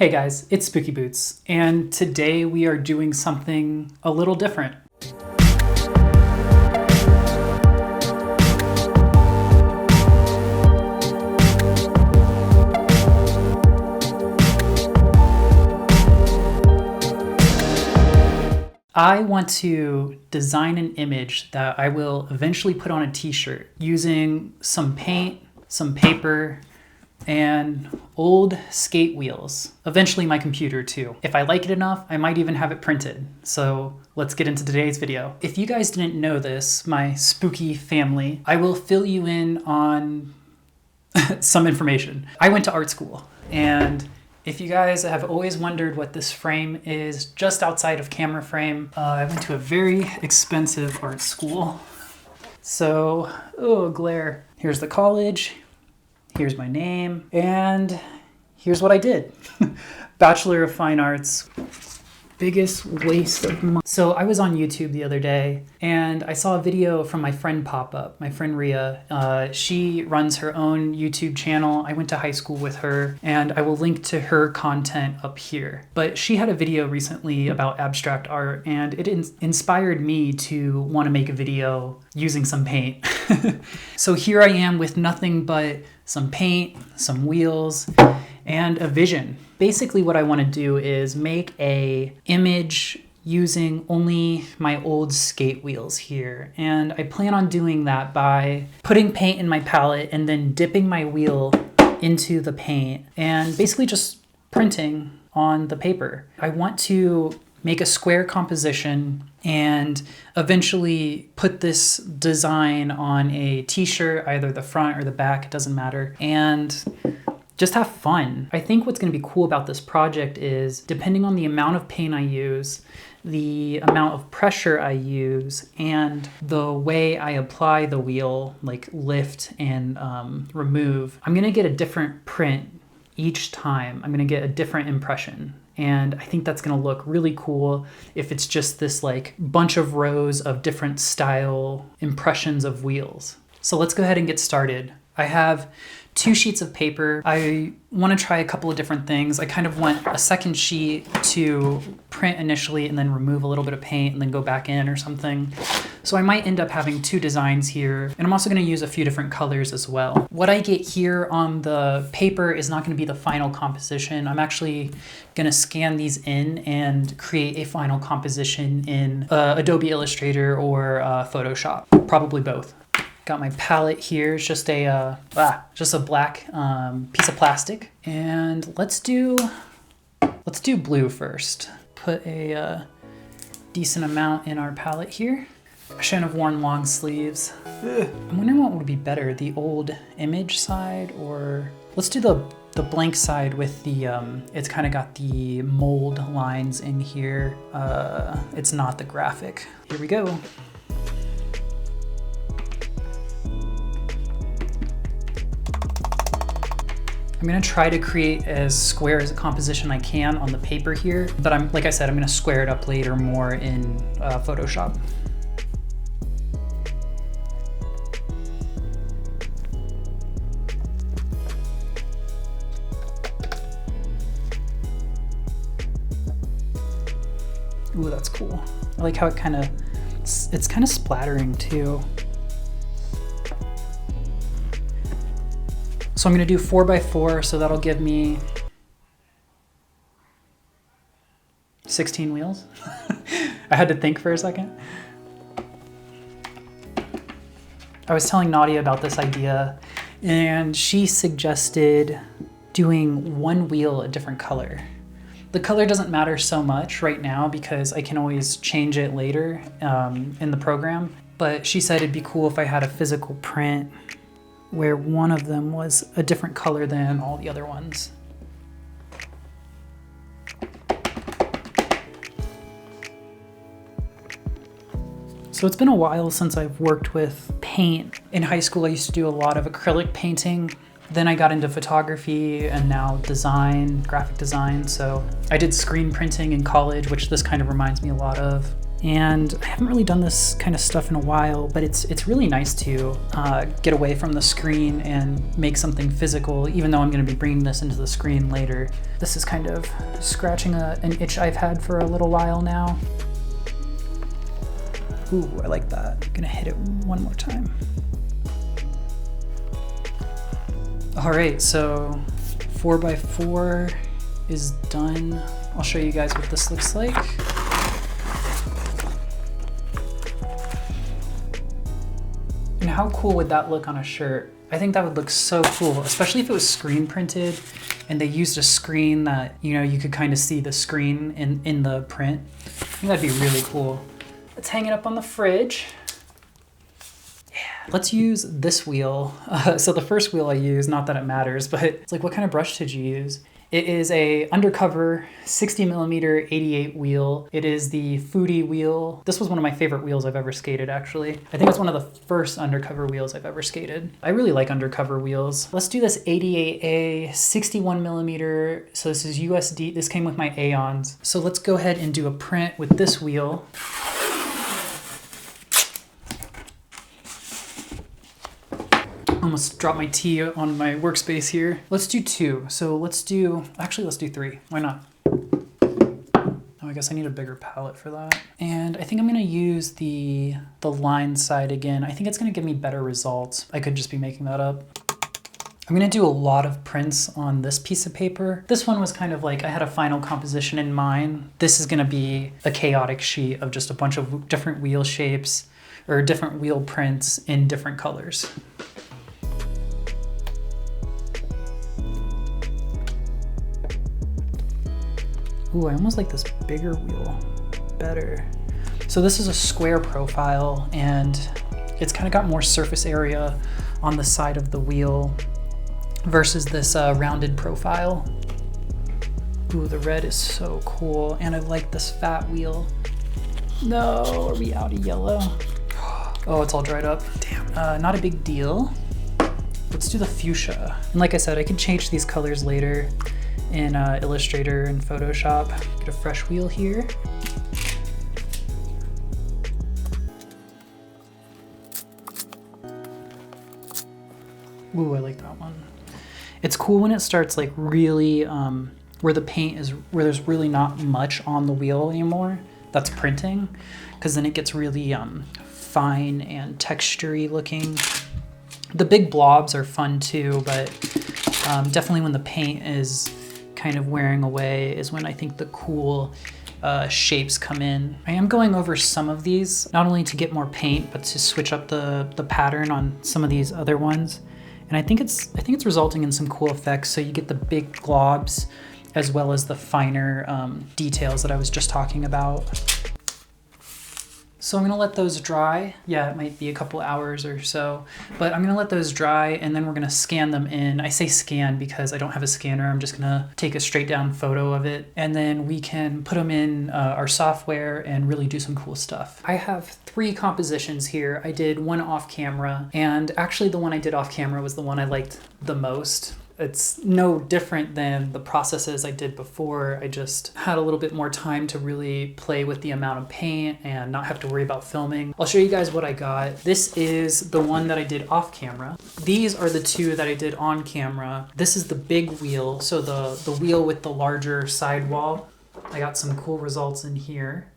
Hey guys, it's Spooky Boots, and today we are doing something a little different. I want to design an image that I will eventually put on a t-shirt using some paint, some paper, and old skate wheels. Eventually my computer too. If I like it enough, I might even have it printed. So let's get into today's video. If you guys didn't know this, my spooky family, I will fill you in on some information. I went to art school, and if you guys have always wondered what this frame is just outside of camera frame, I went to a very expensive art school. So, oh, glare. Here's the college. Here's my name, and here's what I did. Bachelor of Fine Arts. Biggest waste of money. So I was on YouTube the other day, and I saw a video from my friend pop up, my friend Rhea. She runs her own YouTube channel. I went to high school with her, and I will link to her content up here. But she had a video recently about abstract art, and it inspired me to want to make a video using some paint. So here I am with nothing but some paint, some wheels, and a vision. Basically what I want to do is make a image using only my old skate wheels here. And I plan on doing that by putting paint in my palette and then dipping my wheel into the paint and basically just printing on the paper. I want to make a square composition and eventually put this design on a t-shirt, either the front or the back, it doesn't matter, and just have fun. I think what's going to be cool about this project is, depending on the amount of paint I use, the amount of pressure I use, and the way I apply the wheel, like lift and remove, I'm going to get a different print each time. I'm going to get a different impression. And I think that's going to look really cool if it's just this like bunch of rows of different style impressions of wheels. So let's go ahead and get started. I have 2 sheets of paper. I want to try a couple of different things. I kind of want a second sheet to print initially and then remove a little bit of paint and then go back in or something. So I might end up having 2 designs here. And I'm also going to use a few different colors as well. What I get here on the paper is not going to be the final composition. I'm actually going to scan these in and create a final composition in Adobe Illustrator or Photoshop, probably both. Got my palette here. It's just a black piece of plastic, and let's do blue first. Put a decent amount in our palette here. I shouldn't have worn long sleeves. I'm wondering what would be better, the old image side, or let's do the blank side with the it's kind of got the mold lines in here. It's not the graphic. Here we go. I'm gonna try to create as square as a composition I can on the paper here, but like I said, I'm gonna square it up later more in Photoshop. Ooh, that's cool. I like how it's kind of splattering too. So I'm going to do 4x4, so that'll give me 16 wheels. I had to think for a second. I was telling Nadia about this idea, and she suggested doing one wheel a different color. The color doesn't matter so much right now because I can always change it later in the program, but she said it'd be cool if I had a physical print where one of them was a different color than all the other ones. So it's been a while since I've worked with paint. In high school, I used to do a lot of acrylic painting. Then I got into photography and now design, graphic design. So I did screen printing in college, which this kind of reminds me a lot of. And I haven't really done this kind of stuff in a while, but it's really nice to get away from the screen and make something physical, even though I'm going to be bringing this into the screen later. This is kind of scratching an itch I've had for a little while now. Ooh, I like that. I'm gonna hit it one more time. All right, so 4x4 is done. I'll show you guys what this looks like. And how cool would that look on a shirt? I think that would look so cool, especially if it was screen printed and they used a screen that, you know, you could kind of see the screen in the print. I think that'd be really cool. Let's hang it up on the fridge. Yeah, let's use this wheel. So the first wheel I use, not that it matters, but it's like, what kind of brush did you use? It is a undercover 60mm 88 wheel. It is the Foodie wheel. This was one of my favorite wheels I've ever skated, actually. I think it's one of the first undercover wheels I've ever skated. I really like undercover wheels. Let's do this 88A 61mm. So this is USD. This came with my Aeons. So let's go ahead and do a print with this wheel. Almost dropped my tea on my workspace here. Let's do 2. So let's do 3. Why not? Oh, I guess I need a bigger palette for that. And I think I'm gonna use the line side again. I think it's gonna give me better results. I could just be making that up. I'm gonna do a lot of prints on this piece of paper. This one was kind of like, I had a final composition in mind. This is gonna be a chaotic sheet of just a bunch of different wheel shapes or different wheel prints in different colors. Ooh, I almost like this bigger wheel better. So this is a square profile and it's kind of got more surface area on the side of the wheel versus this rounded profile. Ooh, the red is so cool. And I like this fat wheel. No, are we out of yellow? Oh, it's all dried up. Damn, not a big deal. Let's do the fuchsia. And like I said, I could change these colors later in Illustrator and Photoshop. Get a fresh wheel here. Ooh, I like that one. It's cool when it starts like really, where the paint is, where there's really not much on the wheel anymore, that's printing, because then it gets really fine and textury looking. The big blobs are fun too, but definitely when the paint is kind of wearing away is when I think the cool shapes come in. I am going over some of these, not only to get more paint, but to switch up the pattern on some of these other ones. And I think it's resulting in some cool effects. So you get the big globs as well as the finer details that I was just talking about. So I'm gonna let those dry. Yeah, it might be a couple hours or so, but I'm gonna let those dry and then we're gonna scan them in. I say scan because I don't have a scanner. I'm just gonna take a straight down photo of it and then we can put them in our software and really do some cool stuff. I have 3 compositions here. I did one off camera and actually the one I did off camera was the one I liked the most. It's no different than the processes I did before. I just had a little bit more time to really play with the amount of paint and not have to worry about filming. I'll show you guys what I got. This is the one that I did off camera. These are the 2 that I did on camera. This is the big wheel, so the wheel with the larger sidewall. I got some cool results in here.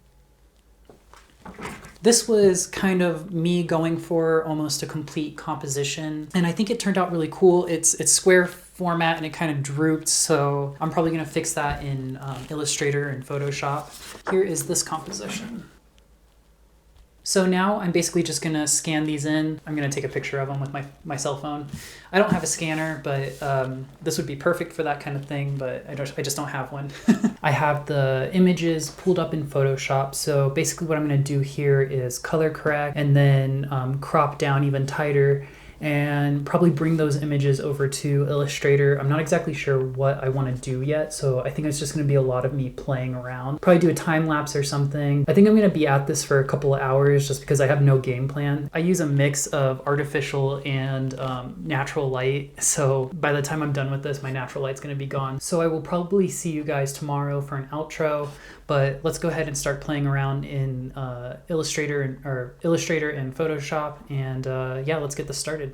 This was kind of me going for almost a complete composition, and I think it turned out really cool. It's square format and it kind of drooped, so I'm probably gonna fix that in Illustrator and Photoshop. Here is this composition. So now I'm basically just gonna scan these in. I'm gonna take a picture of them with my cell phone. I don't have a scanner, but this would be perfect for that kind of thing, but I just don't have one. I have the images pulled up in Photoshop, so basically what I'm gonna do here is color correct and then crop down even tighter and probably bring those images over to Illustrator. I'm not exactly sure what I want to do yet, so I think it's just going to be a lot of me playing around. Probably do a time lapse or something. I think I'm going to be at this for a couple of hours just because I have no game plan. I use a mix of artificial and natural light, so by the time I'm done with this, my natural light's going to be gone. So I will probably see you guys tomorrow for an outro, but let's go ahead and start playing around in Illustrator and Photoshop, and yeah, let's get this started.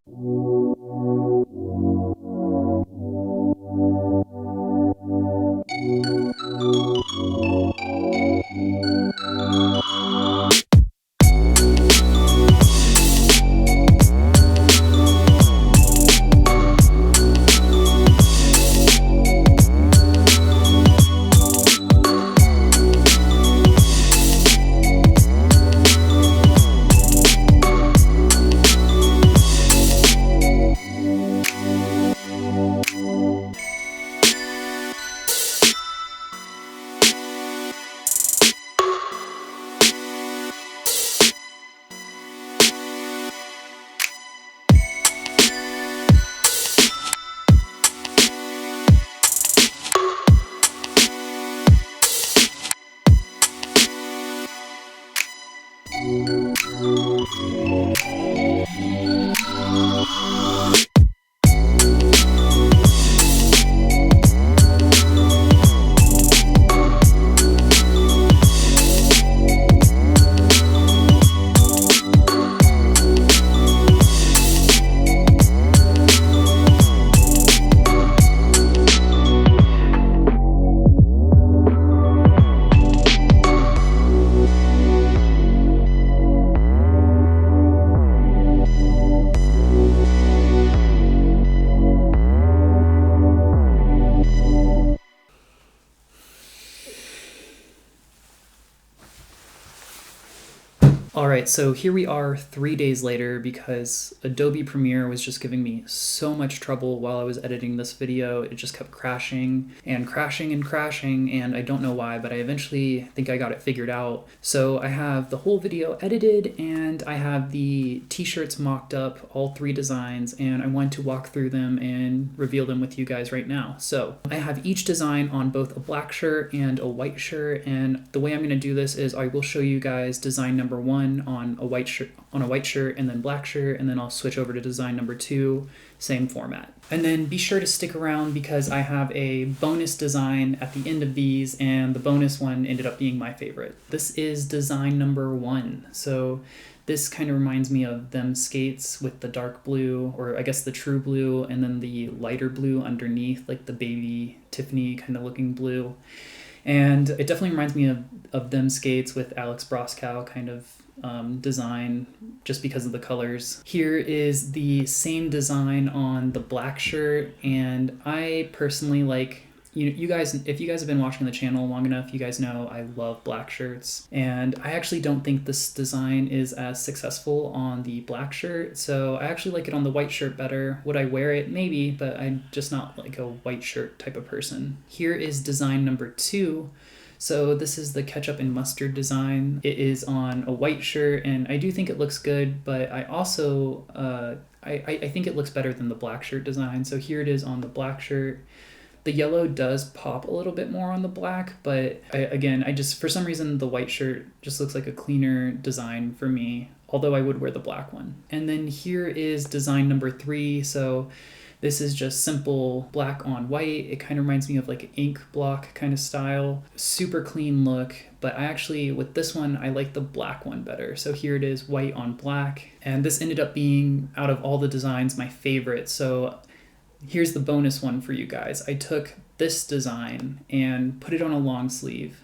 Alright, so here we are 3 days later because Adobe Premiere was just giving me so much trouble while I was editing this video. It just kept crashing and crashing and crashing, and I don't know why, but I eventually think I got it figured out. So I have the whole video edited, and I have the t-shirts mocked up, all 3 designs, and I want to walk through them and reveal them with you guys right now. So I have each design on both a black shirt and a white shirt, and the way I'm going to do this is I will show you guys design number 1 on a white shirt and then black shirt, and then I'll switch over to design number 2, same format. And then be sure to stick around because I have a bonus design at the end of these, and the bonus one ended up being my favorite. This is design number 1. So this kind of reminds me of them skates with the dark blue, or I guess the true blue, and then the lighter blue underneath, like the baby Tiffany kind of looking blue. And it definitely reminds me of them skates with Alex Broskow kind of design, just because of the colors. Here is the same design on the black shirt, and I personally like, you guys, if you guys have been watching the channel long enough, you guys know I love black shirts, and I actually don't think this design is as successful on the black shirt, so I actually like it on the white shirt better. Would I wear it? Maybe, but I'm just not like a white shirt type of person. Here is design number 2. So this is the ketchup and mustard design. It is on a white shirt, and I do think it looks good, but I also, I think it looks better than the black shirt design. So here it is on the black shirt. The yellow does pop a little bit more on the black, but I just, for some reason, the white shirt just looks like a cleaner design for me, although I would wear the black one. And then here is design number 3. So this is just simple black on white. It kind of reminds me of like an ink block kind of style. Super clean look, but I actually, with this one, I like the black one better. So here it is, white on black. And this ended up being, out of all the designs, my favorite. So here's the bonus one for you guys. I took this design and put it on a long sleeve,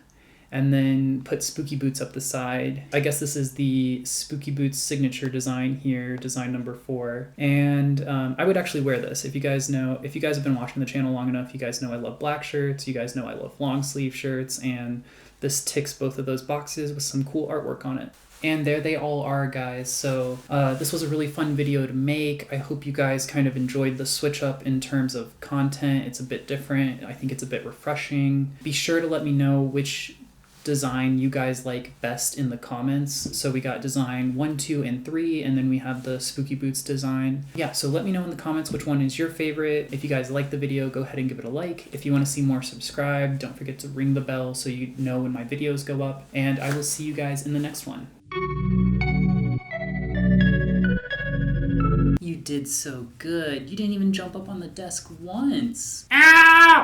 and then put Spooky Boots up the side. I guess this is the Spooky Boots signature design here, design number 4. And I would actually wear this. If you guys have been watching the channel long enough, you guys know I love black shirts, you guys know I love long sleeve shirts, and this ticks both of those boxes with some cool artwork on it. And there they all are, guys. So this was a really fun video to make. I hope you guys kind of enjoyed the switch up in terms of content. It's a bit different. I think it's a bit refreshing. Be sure to let me know which design you guys like best in the comments. So we got design 1, 2, and 3, and then we have the spooky boots design. Yeah, so let me know in the comments which one is your favorite. If you guys like the video, go ahead and give it a like. If you want to see more, subscribe. Don't forget to ring the bell so you know when my videos go up, and I will see you guys in the next one. You did so good. You didn't even jump up on the desk once.